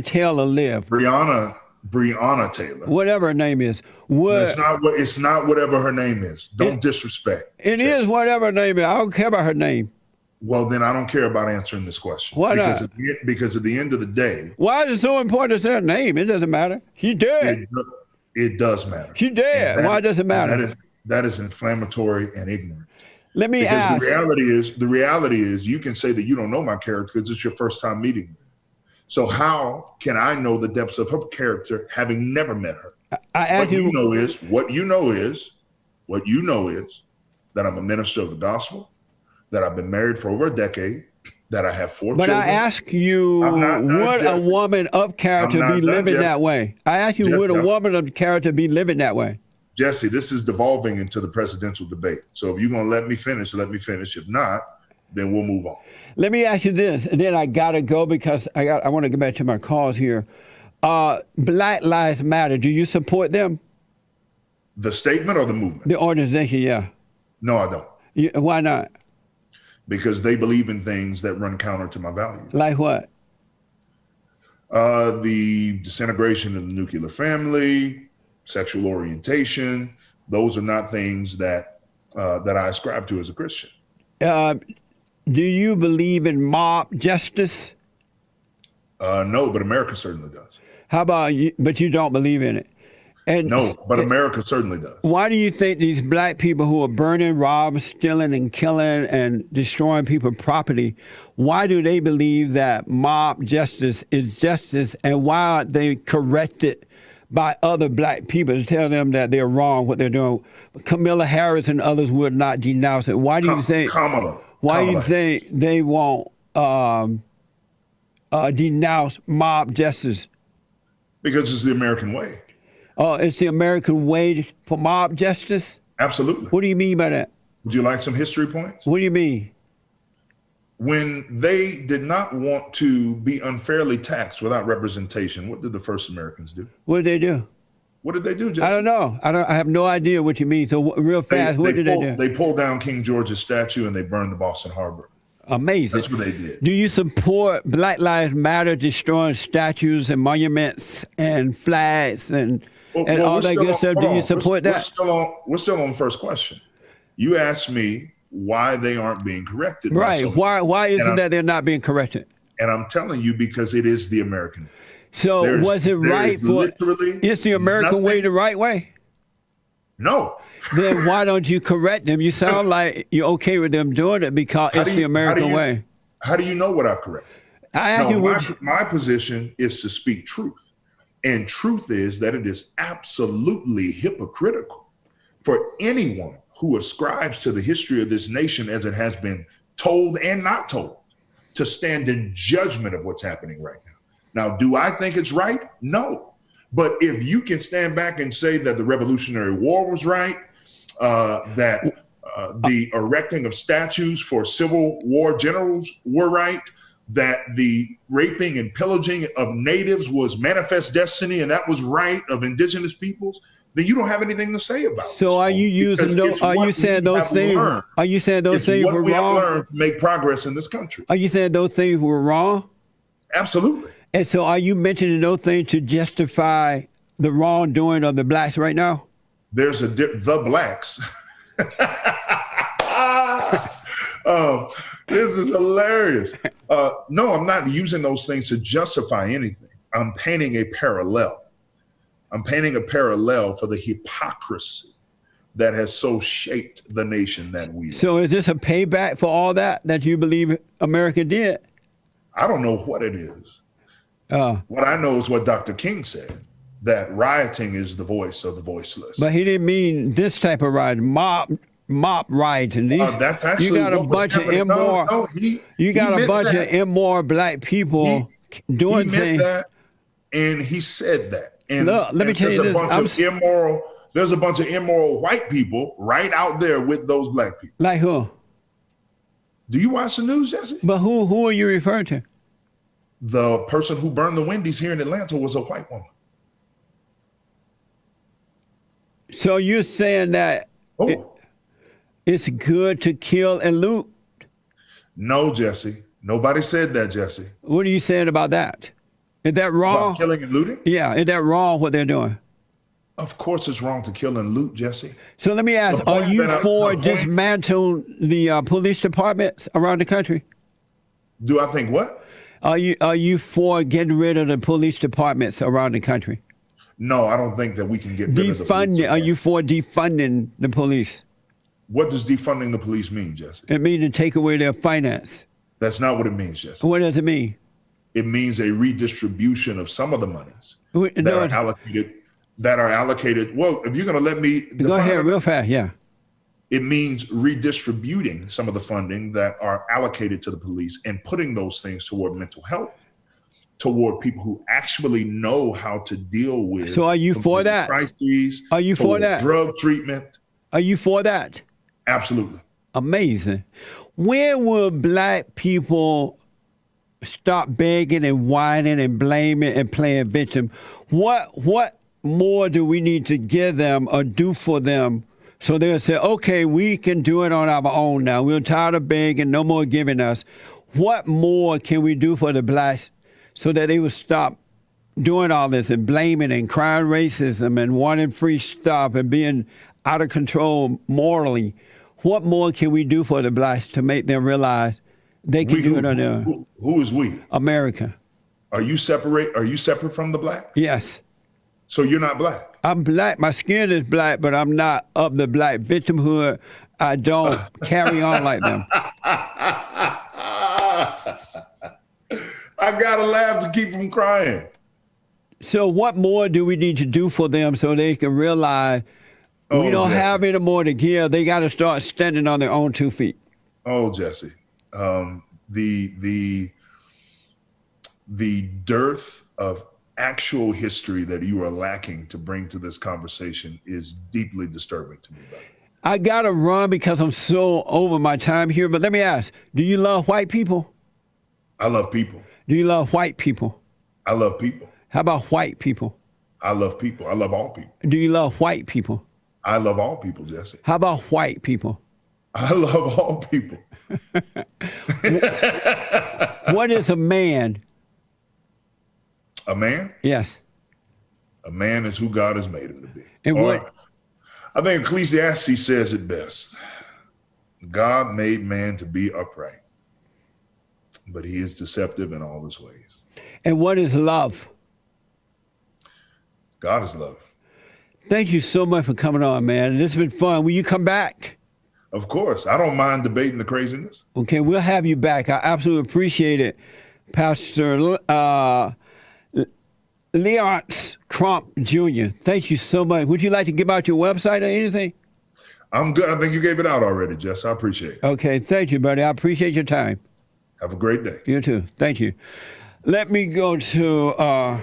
[SPEAKER 3] Taylor lived?
[SPEAKER 5] Breonna Taylor.
[SPEAKER 3] Whatever her name is.
[SPEAKER 5] It's not whatever her name is. Don't disrespect.
[SPEAKER 3] It is whatever her name is. I don't care about her name.
[SPEAKER 5] Well, then I don't care about answering this question.
[SPEAKER 3] Why not?
[SPEAKER 5] Because at the end of the day.
[SPEAKER 3] Why is it so important to say her name? It doesn't matter. She's dead.
[SPEAKER 5] It does matter.
[SPEAKER 3] She's dead. Why does it matter?
[SPEAKER 5] That is inflammatory and ignorant.
[SPEAKER 3] Let me ask.
[SPEAKER 5] The reality is you can say that you don't know my character because it's your first time meeting me. So how can I know the depths of her character having never met her? What you know is that I'm a minister of the gospel, that I've been married for over a decade, that I have 4 children.
[SPEAKER 3] But I ask you, would a woman of character be living that way? I ask you, would a woman of character be living that way?
[SPEAKER 5] Jesse, this is devolving into the presidential debate. So if you're going to let me finish, let me finish. If not, then we'll move on. Let
[SPEAKER 3] me ask you this, and then I got to go because I want to get back to my cause here. Black Lives Matter, do you support them?
[SPEAKER 5] The statement or the movement?
[SPEAKER 3] The organization, yeah.
[SPEAKER 5] No, I don't.
[SPEAKER 3] Why not?
[SPEAKER 5] Because they believe in things that run counter to my values.
[SPEAKER 3] Like what?
[SPEAKER 5] The disintegration of the nuclear family, sexual orientation. Those are not things that I ascribe to as a Christian.
[SPEAKER 3] Do you believe in mob justice?
[SPEAKER 5] No, but America certainly does.
[SPEAKER 3] How about you? But you don't believe in it. And
[SPEAKER 5] no, but America certainly does.
[SPEAKER 3] Why do you think these black people who are burning, robbing, stealing, and killing and destroying people's property, why do they believe that mob justice is justice, and why aren't they corrected by other black people to tell them that they're wrong, what they're doing? Kamala Harris and others would not denounce it. Why do you think? Why do you think they won't denounce mob justice?
[SPEAKER 5] Because it's the American way.
[SPEAKER 3] Oh, it's the American way for mob justice?
[SPEAKER 5] Absolutely.
[SPEAKER 3] What do you mean by that?
[SPEAKER 5] Would you like some history points?
[SPEAKER 3] What do you mean?
[SPEAKER 5] When they did not want to be unfairly taxed without representation, what did the first Americans do?
[SPEAKER 3] What did they do?
[SPEAKER 5] What did they do, Jesse?
[SPEAKER 3] I don't know. I have no idea what you mean. So real fast, what did they do?
[SPEAKER 5] They pulled down King George's statue and they burned the Boston Harbor.
[SPEAKER 3] Amazing.
[SPEAKER 5] That's what they did.
[SPEAKER 3] Do you support Black Lives Matter destroying statues and monuments and flags and all that good stuff? Do you support that?
[SPEAKER 5] We're still on the first question. You asked me why they aren't being corrected.
[SPEAKER 3] Right. Why isn't that they're not being corrected?
[SPEAKER 5] And I'm telling you because it is the American.
[SPEAKER 3] So was it right for? Is the American way the right way?
[SPEAKER 5] No.
[SPEAKER 3] Then why don't you correct them? You sound like you're okay with them doing it because it's the American way.
[SPEAKER 5] How do you know what I've corrected?
[SPEAKER 3] I asked you
[SPEAKER 5] my position is to speak truth. And truth is that it is absolutely hypocritical for anyone who ascribes to the history of this nation as it has been told and not told to stand in judgment of what's happening right now. Now, do I think it's right? No. But if you can stand back and say that the Revolutionary War was right, that the erecting of statues for Civil War generals were right, that the raping and pillaging of natives was manifest destiny and that was right of indigenous peoples, then you don't have anything to say about it.
[SPEAKER 3] So are you using those? Are you saying those things? Are you saying those things were wrong?
[SPEAKER 5] We have learned to make progress in this country.
[SPEAKER 3] Are you saying those things were wrong?
[SPEAKER 5] Absolutely.
[SPEAKER 3] And so are you mentioning those things to justify the wrongdoing of the blacks right now?
[SPEAKER 5] There's the blacks. This is hilarious. No, I'm not using those things to justify anything. I'm painting a parallel. I'm painting a parallel for the hypocrisy that has so shaped the nation that we are.
[SPEAKER 3] So is this a payback for all that you believe America did?
[SPEAKER 5] I don't know what it is. What I know is what Dr. King said, that rioting is the voice of the voiceless.
[SPEAKER 3] But he didn't mean this type of rioting, mob rioting.
[SPEAKER 5] That's actually
[SPEAKER 3] you got a bunch of immoral. You got a bunch of immoral black people doing things.
[SPEAKER 5] That, and he said that. And
[SPEAKER 3] look, let me tell you this.
[SPEAKER 5] There's a bunch of immoral white people right out there with those black people.
[SPEAKER 3] Like who?
[SPEAKER 5] Do you watch the news, Jesse?
[SPEAKER 3] But who are you referring to?
[SPEAKER 5] The person who burned the Wendy's here in Atlanta was a white woman.
[SPEAKER 3] So you're saying that it's good to kill and loot?
[SPEAKER 5] No, Jesse. Nobody said that, Jesse.
[SPEAKER 3] What are you saying about that? Is that wrong?
[SPEAKER 5] About killing and looting?
[SPEAKER 3] Yeah, is that wrong what they're doing?
[SPEAKER 5] Of course it's wrong to kill and loot, Jesse.
[SPEAKER 3] So let me ask, are you for dismantling the police departments around the country?
[SPEAKER 5] Do I think what?
[SPEAKER 3] Are you for getting rid of the police departments around the country?
[SPEAKER 5] No, I don't think that we can get rid of the police.
[SPEAKER 3] Are you for defunding the police?
[SPEAKER 5] What does defunding the police mean, Jesse?
[SPEAKER 3] It means to take away their finance.
[SPEAKER 5] That's not what it means, Jesse.
[SPEAKER 3] What does it mean?
[SPEAKER 5] It means a redistribution of some of the monies that are allocated. Well, if you're going to let me
[SPEAKER 3] go ahead real fast, yeah.
[SPEAKER 5] It means redistributing some of the funding that are allocated to the police and putting those things toward mental health, toward people who actually know how to deal with.
[SPEAKER 3] So are you for that?
[SPEAKER 5] Crises,
[SPEAKER 3] are you for that?
[SPEAKER 5] Drug treatment.
[SPEAKER 3] Are you for that?
[SPEAKER 5] Absolutely.
[SPEAKER 3] Amazing. When will black people stop begging and whining and blaming and playing victim? What more do we need to give them or do for them so they'll say, okay, we can do it on our own now. We're tired of begging, no more giving us. What more can we do for the blacks so that they will stop doing all this and blaming and crying racism and wanting free stuff and being out of control morally? What more can we do for the blacks to make them realize they can do it on their own?
[SPEAKER 5] Who is we?
[SPEAKER 3] America.
[SPEAKER 5] Are you separate from the black?
[SPEAKER 3] Yes.
[SPEAKER 5] So you're not black?
[SPEAKER 3] I'm black. My skin is black, but I'm not of the black victimhood. I don't carry on like them.
[SPEAKER 5] I gotta laugh to keep from crying.
[SPEAKER 3] So what more do we need to do for them so they can realize we don't have any more to give? They got to start standing on their own 2 feet.
[SPEAKER 5] Oh, Jesse, the dearth of actual history that you are lacking to bring to this conversation is deeply disturbing to me.
[SPEAKER 3] I got to run because I'm so over my time here. But let me ask, do you love white people?
[SPEAKER 5] I love people.
[SPEAKER 3] Do you love white people?
[SPEAKER 5] I love people.
[SPEAKER 3] How about white people?
[SPEAKER 5] I love people. I love all people.
[SPEAKER 3] Do you love white people?
[SPEAKER 5] I love all people, Jesse.
[SPEAKER 3] How about white people?
[SPEAKER 5] I love all people.
[SPEAKER 3] What is a man?
[SPEAKER 5] A man?
[SPEAKER 3] Yes.
[SPEAKER 5] A man is who God has made him to be.
[SPEAKER 3] And what?
[SPEAKER 5] I think Ecclesiastes says it best. God made man to be upright, but he is deceptive in all his ways.
[SPEAKER 3] And what is love?
[SPEAKER 5] God is love.
[SPEAKER 3] Thank you so much for coming on, man. This has been fun. Will you come back?
[SPEAKER 5] Of course. I don't mind debating the craziness.
[SPEAKER 3] Okay, we'll have you back. I absolutely appreciate it. Pastor Léonce Crump Jr., thank you so much. Would you like to give out your website or anything?
[SPEAKER 5] I'm good. I think you gave it out already, Jess. I appreciate it.
[SPEAKER 3] Okay, thank you, buddy. I appreciate your time.
[SPEAKER 5] Have a great day.
[SPEAKER 3] You too. Thank you. Let me go to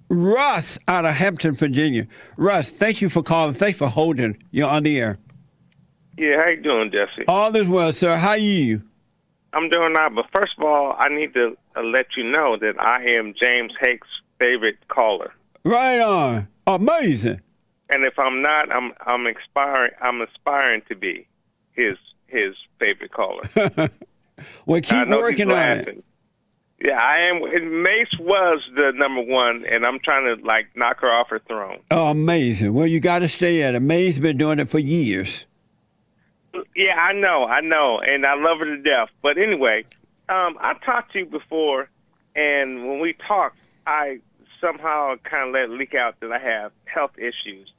[SPEAKER 3] Russ out of Hampton, Virginia. Russ, thank you for calling. Thanks for holding. You're on the air.
[SPEAKER 6] Yeah, how you doing, Jesse?
[SPEAKER 3] All is well, sir. How are you?
[SPEAKER 6] I'm doing all right, but first of all, I need to let you know that I am James Hake's favorite caller.
[SPEAKER 3] Right on. Amazing.
[SPEAKER 6] And if I'm not, I'm aspiring to be his favorite caller.
[SPEAKER 3] Well, keep working on it.
[SPEAKER 6] Yeah, I am. Mace was the number one, and I'm trying to knock her off her throne.
[SPEAKER 3] Oh, amazing. Well, you got to stay at it. May's been doing it for years.
[SPEAKER 6] Yeah, I know, and I love her to death. But anyway, I talked to you before, and when we talked, I somehow kind of let it leak out that I have health issues.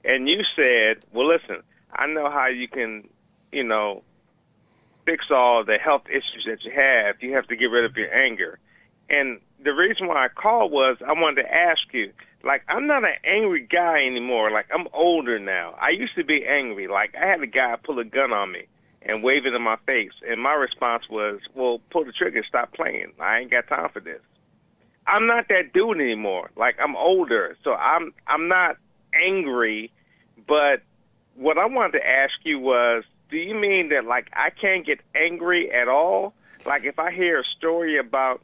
[SPEAKER 6] And you said, well, listen, I know how you can, fix all the health issues that you have. You have to get rid of your anger. And the reason why I called was I wanted to ask you, I'm not an angry guy anymore. I'm older now. I used to be angry. I had a guy pull a gun on me and wave it in my face. And my response was, well, pull the trigger, stop playing. I ain't got time for this. I'm not that dude anymore. I'm older, so I'm not angry. But what I wanted to ask you was, do you mean that I can't get angry at all? If I hear a story about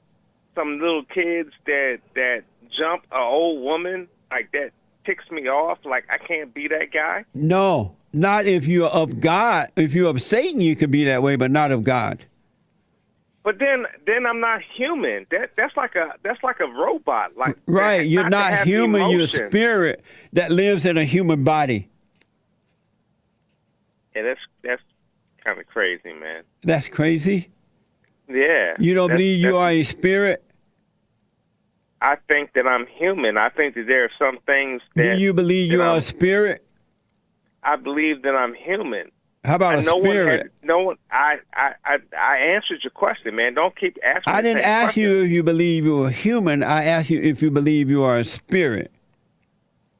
[SPEAKER 6] some little kids that jump an old woman, that ticks me off. I can't be that guy.
[SPEAKER 3] No, not if you're of God. If you're of Satan, you could be that way, but not of God.
[SPEAKER 6] But then I'm not human. That's like a robot.
[SPEAKER 3] Right, you're not human. You're a spirit that lives in a human body.
[SPEAKER 6] Yeah, that's kind of crazy, man.
[SPEAKER 3] That's crazy?
[SPEAKER 6] Yeah.
[SPEAKER 3] You don't believe you are a spirit?
[SPEAKER 6] I think that I'm human. I think that there are some things that...
[SPEAKER 3] Do you believe you are a spirit?
[SPEAKER 6] I believe that I'm human.
[SPEAKER 3] How about a spirit?
[SPEAKER 6] I answered your question, man. Don't keep asking me.
[SPEAKER 3] I didn't ask you if you believe you are human. I asked you if you believe you are a spirit.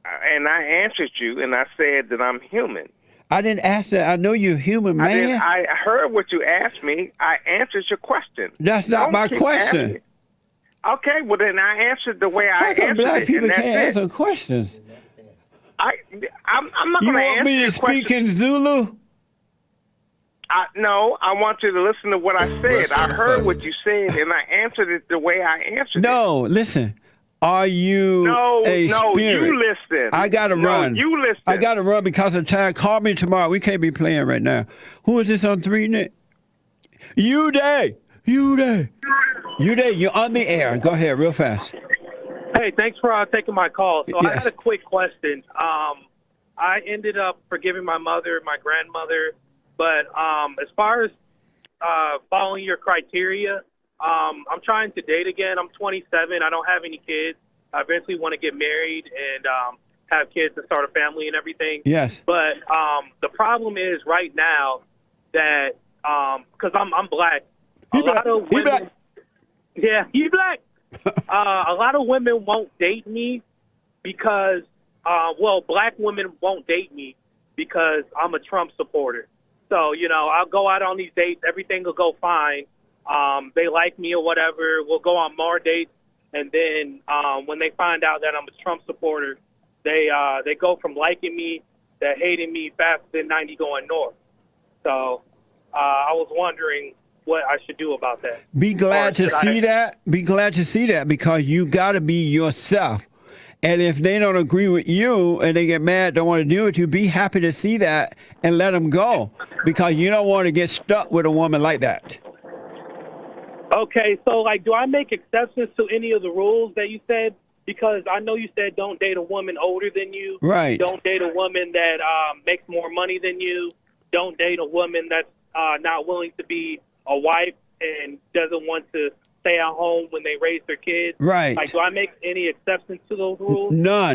[SPEAKER 6] And I answered you, and I said that I'm human.
[SPEAKER 3] I didn't ask that. I know you're human, man.
[SPEAKER 6] I heard what you asked me. I answered your question.
[SPEAKER 3] That's not my question.
[SPEAKER 6] Okay, well then I answered the way I answered
[SPEAKER 3] black
[SPEAKER 6] it,
[SPEAKER 3] people
[SPEAKER 6] and that's
[SPEAKER 3] can't
[SPEAKER 6] it.
[SPEAKER 3] answer questions.
[SPEAKER 6] I'm not going to answer your question.
[SPEAKER 3] You want me to speak in Zulu?
[SPEAKER 6] No, I want you to listen to what I said. I heard what you said, and I answered it the way I answered it.
[SPEAKER 3] No, listen. Are you a spirit?
[SPEAKER 6] No, you listen.
[SPEAKER 3] I got to run.
[SPEAKER 6] You listen.
[SPEAKER 3] I got to run because of time. Call me tomorrow. We can't be playing right now. Who is this on 3-net? You day. You're on the air. Go ahead real fast.
[SPEAKER 7] Hey, thanks for taking my call. So
[SPEAKER 3] Yes.
[SPEAKER 7] I had a quick question. I ended up forgiving my mother, my grandmother, but as far as following your criteria, I'm trying to date again. I'm 27. I don't have any kids. I eventually want to get married and have kids and start a family and everything.
[SPEAKER 3] Yes.
[SPEAKER 7] But the problem is right now that because I'm black, a lot of women. Yeah, he black. A lot of women won't date me because, black women won't date me because I'm a Trump supporter. So, I'll go out on these dates. Everything will go fine. They like me or whatever. We'll go on more dates. And then when they find out that I'm a Trump supporter, they go from liking me that hated me faster than 90 going north. So I was wondering what I should do about that.
[SPEAKER 3] Be glad to see that. Be glad to see that, because you got to be yourself. And if they don't agree with you and they get mad, don't want to deal with you, be happy to see that and let them go, because you don't want to get stuck with a woman like that.
[SPEAKER 7] Okay, so like, do I make exceptions to any of the rules that you said? Because I know you said don't date a woman older than you.
[SPEAKER 3] Right.
[SPEAKER 7] Don't date a woman that makes more money than you. Don't date a woman that's not willing to be a wife and doesn't want to stay at home when they raise their kids.
[SPEAKER 3] Right.
[SPEAKER 7] Like, do I make any exceptions to those rules?
[SPEAKER 3] None.